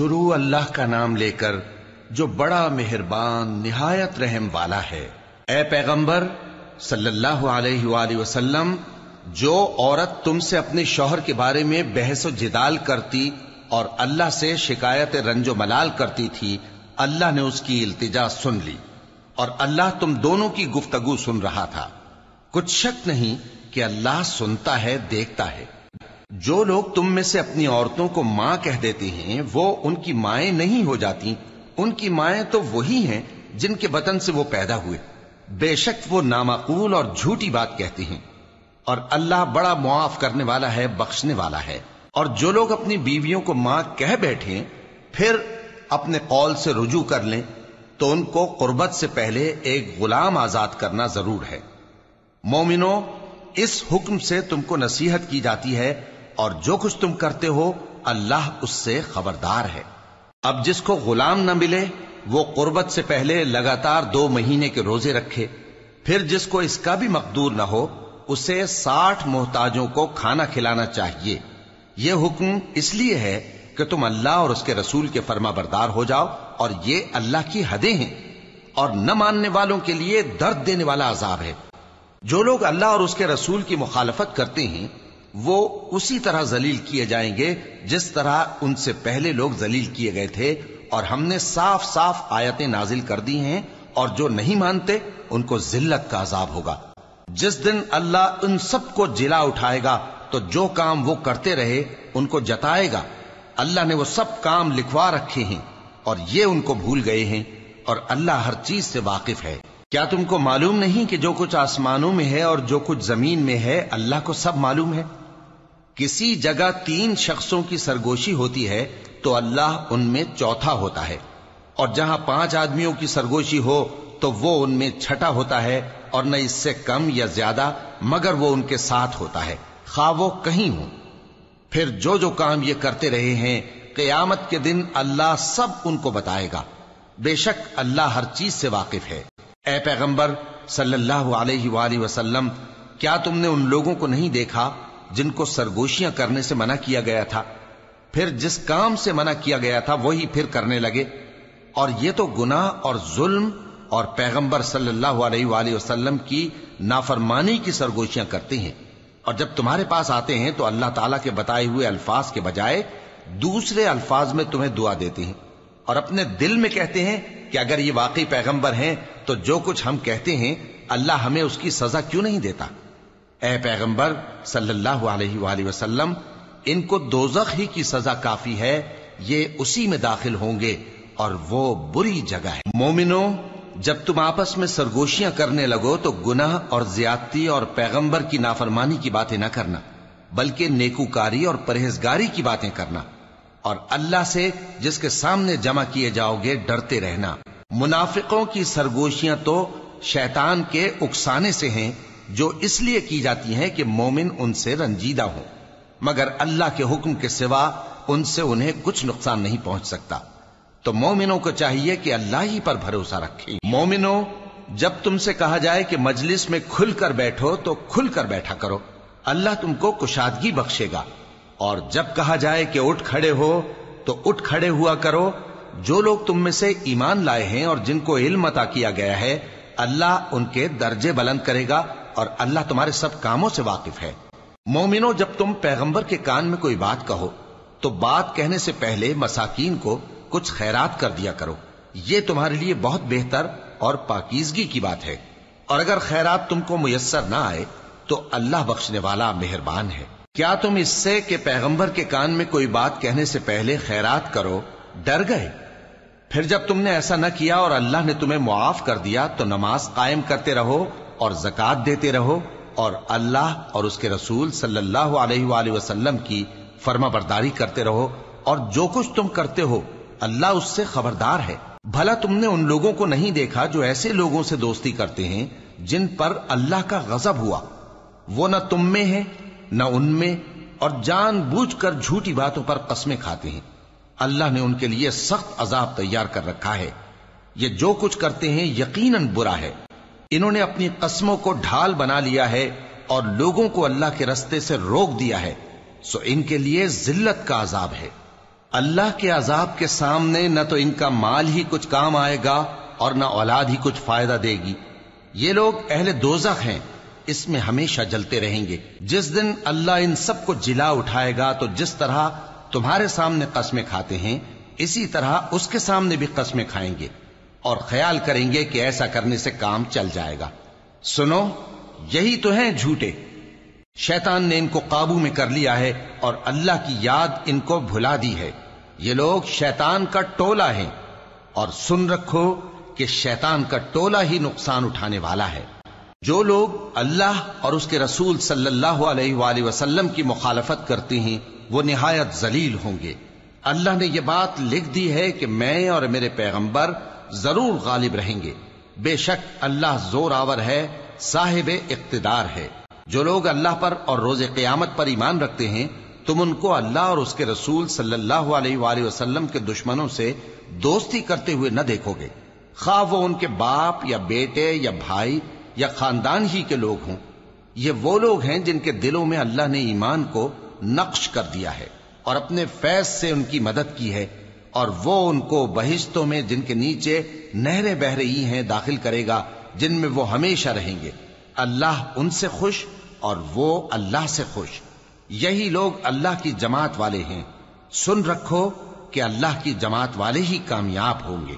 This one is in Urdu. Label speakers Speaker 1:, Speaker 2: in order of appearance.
Speaker 1: شروع اللہ کا نام لے کر جو بڑا مہربان نہایت رحم والا ہے۔ اے پیغمبر صلی اللہ علیہ وآلہ وسلم، جو عورت تم سے اپنے شوہر کے بارے میں بحث و جدال کرتی اور اللہ سے شکایت رنج و ملال کرتی تھی، اللہ نے اس کی التجا سن لی اور اللہ تم دونوں کی گفتگو سن رہا تھا۔ کچھ شک نہیں کہ اللہ سنتا ہے، دیکھتا ہے۔ جو لوگ تم میں سے اپنی عورتوں کو ماں کہہ دیتے ہیں وہ ان کی مائیں نہیں ہو جاتی، ان کی مائیں تو وہی ہیں جن کے بطن سے وہ پیدا ہوئے۔ بے شک وہ نامعقول اور جھوٹی بات کہتی ہیں، اور اللہ بڑا معاف کرنے والا ہے، بخشنے والا ہے۔ اور جو لوگ اپنی بیویوں کو ماں کہہ بیٹھیں پھر اپنے قول سے رجوع کر لیں تو ان کو قربت سے پہلے ایک غلام آزاد کرنا ضرور ہے۔ مومنو، اس حکم سے تم کو نصیحت کی جاتی ہے اور جو کچھ تم کرتے ہو اللہ اس سے خبردار ہے۔ اب جس کو غلام نہ ملے وہ قربت سے پہلے لگاتار 2 مہینے کے روزے رکھے، پھر جس کو اس کا بھی مقدور نہ ہو اسے 60 محتاجوں کو کھانا کھلانا چاہیے۔ یہ حکم اس لیے ہے کہ تم اللہ اور اس کے رسول کے فرما بردار ہو جاؤ، اور یہ اللہ کی حدیں ہیں، اور نہ ماننے والوں کے لیے درد دینے والا عذاب ہے۔ جو لوگ اللہ اور اس کے رسول کی مخالفت کرتے ہیں وہ اسی طرح ذلیل کیے جائیں گے جس طرح ان سے پہلے لوگ ذلیل کیے گئے تھے، اور ہم نے صاف صاف آیتیں نازل کر دی ہیں، اور جو نہیں مانتے ان کو ذلت کا عذاب ہوگا۔ جس دن اللہ ان سب کو جلا اٹھائے گا تو جو کام وہ کرتے رہے ان کو جتائے گا۔ اللہ نے وہ سب کام لکھوا رکھے ہیں اور یہ ان کو بھول گئے ہیں، اور اللہ ہر چیز سے واقف ہے۔ کیا تم کو معلوم نہیں کہ جو کچھ آسمانوں میں ہے اور جو کچھ زمین میں ہے اللہ کو سب معلوم ہے؟ کسی جگہ 3 شخصوں کی سرگوشی ہوتی ہے تو اللہ ان میں چوتھا ہوتا ہے، اور جہاں 5 آدمیوں کی سرگوشی ہو تو وہ ان میں چھٹا ہوتا ہے، اور نہ اس سے کم یا زیادہ مگر وہ ان کے ساتھ ہوتا ہے، خواہ وہ کہیں ہوں۔ پھر جو جو کام یہ کرتے رہے ہیں قیامت کے دن اللہ سب ان کو بتائے گا۔ بے شک اللہ ہر چیز سے واقف ہے۔ اے پیغمبر صلی اللہ علیہ وآلہ وسلم، کیا تم نے ان لوگوں کو نہیں دیکھا جن کو سرگوشیاں کرنے سے منع کیا گیا تھا، پھر جس کام سے منع کیا گیا تھا وہی پھر کرنے لگے؟ اور یہ تو گناہ اور ظلم اور پیغمبر صلی اللہ علیہ وآلہ وسلم کی نافرمانی کی سرگوشیاں کرتے ہیں، اور جب تمہارے پاس آتے ہیں تو اللہ تعالیٰ کے بتائے ہوئے الفاظ کے بجائے دوسرے الفاظ میں تمہیں دعا دیتے ہیں، اور اپنے دل میں کہتے ہیں کہ اگر یہ واقعی پیغمبر ہیں تو جو کچھ ہم کہتے ہیں اللہ ہمیں اس کی سزا کیوں نہیں دیتا؟ اے پیغمبر صلی اللہ علیہ وآلہ وسلم، ان کو دوزخ ہی کی سزا کافی ہے، یہ اسی میں داخل ہوں گے اور وہ بری جگہ ہے۔ مومنو، جب تم آپس میں سرگوشیاں کرنے لگو تو گناہ اور زیادتی اور پیغمبر کی نافرمانی کی باتیں نہ کرنا، بلکہ نیکوکاری اور پرہیزگاری کی باتیں کرنا، اور اللہ سے جس کے سامنے جمع کیے جاؤ گے ڈرتے رہنا۔ منافقوں کی سرگوشیاں تو شیطان کے اکسانے سے ہیں جو اس لیے کی جاتی ہیں کہ مومن ان سے رنجیدہ ہوں، مگر اللہ کے حکم کے سوا ان سے انہیں کچھ نقصان نہیں پہنچ سکتا۔ تو مومنوں کو چاہیے کہ اللہ ہی پر بھروسہ رکھیں۔ مومنوں، جب تم سے کہا جائے کہ مجلس میں کھل کر بیٹھو تو کھل کر بیٹھا کرو، اللہ تم کو کشادگی بخشے گا، اور جب کہا جائے کہ اٹھ کھڑے ہو تو اٹھ کھڑے ہوا کرو۔ جو لوگ تم میں سے ایمان لائے ہیں اور جن کو علم عطا کیا گیا ہے اللہ ان کے درجے بلند کرے گا، اور اللہ تمہارے سب کاموں سے واقف ہے۔ مومنو، جب تم پیغمبر کے کان میں کوئی بات کہو تو بات کہنے سے پہلے مساکین کو کچھ خیرات کر دیا کرو، یہ تمہارے لیے بہت بہتر اور پاکیزگی کی بات ہے، اور اگر خیرات تم کو میسر نہ آئے تو اللہ بخشنے والا مہربان ہے۔ کیا تم اس سے کہ پیغمبر کے کان میں کوئی بات کہنے سے پہلے خیرات کرو ڈر گئے؟ پھر جب تم نے ایسا نہ کیا اور اللہ نے تمہیں معاف کر دیا تو نماز قائم کرتے رہو اور زکوٰۃ دیتے رہو، اور اللہ اور اس کے رسول صلی اللہ علیہ وآلہ وسلم کی فرما برداری کرتے رہو، اور جو کچھ تم کرتے ہو اللہ اس سے خبردار ہے۔ بھلا تم نے ان لوگوں کو نہیں دیکھا جو ایسے لوگوں سے دوستی کرتے ہیں جن پر اللہ کا غضب ہوا؟ وہ نہ تم میں ہے نہ ان میں، اور جان بوجھ کر جھوٹی باتوں پر قسمیں کھاتے ہیں۔ اللہ نے ان کے لیے سخت عذاب تیار کر رکھا ہے۔ یہ جو کچھ کرتے ہیں یقیناً برا ہے۔ انہوں نے اپنی قسموں کو ڈھال بنا لیا ہے اور لوگوں کو اللہ کے رستے سے روک دیا ہے، سو ان کے لیے ذلت کا عذاب ہے۔ اللہ کے عذاب کے سامنے نہ تو ان کا مال ہی کچھ کام آئے گا اور نہ اولاد ہی کچھ فائدہ دے گی۔ یہ لوگ اہل دوزخ ہیں، اس میں ہمیشہ جلتے رہیں گے۔ جس دن اللہ ان سب کو جلا اٹھائے گا تو جس طرح تمہارے سامنے قسمیں کھاتے ہیں اسی طرح اس کے سامنے بھی قسمیں کھائیں گے اور خیال کریں گے کہ ایسا کرنے سے کام چل جائے گا۔ سنو، یہی تو ہیں جھوٹے۔ شیطان نے ان کو قابو میں کر لیا ہے اور اللہ کی یاد ان کو بھلا دی ہے۔ یہ لوگ شیطان کا ٹولہ ہیں، اور سن رکھو کہ شیطان کا ٹولہ ہی نقصان اٹھانے والا ہے۔ جو لوگ اللہ اور اس کے رسول صلی اللہ علیہ وآلہ وسلم کی مخالفت کرتے ہیں وہ نہایت ذلیل ہوں گے۔ اللہ نے یہ بات لکھ دی ہے کہ میں اور میرے پیغمبر ضرور غالب رہیں گے۔ بے شک اللہ زور آور ہے، صاحب اقتدار ہے۔ جو لوگ اللہ پر اور روز قیامت پر ایمان رکھتے ہیں تم ان کو اللہ اور اس کے رسول صلی اللہ علیہ وآلہ وسلم کے دشمنوں سے دوستی کرتے ہوئے نہ دیکھو گے، خواہ وہ ان کے باپ یا بیٹے یا بھائی یا خاندان ہی کے لوگ ہوں۔ یہ وہ لوگ ہیں جن کے دلوں میں اللہ نے ایمان کو نقش کر دیا ہے اور اپنے فیض سے ان کی مدد کی ہے، اور وہ ان کو بہشتوں میں جن کے نیچے نہریں بہ رہی ہیں داخل کرے گا، جن میں وہ ہمیشہ رہیں گے۔ اللہ ان سے خوش اور وہ اللہ سے خوش۔ یہی لوگ اللہ کی جماعت والے ہیں۔ سن رکھو کہ اللہ کی جماعت والے ہی کامیاب ہوں گے۔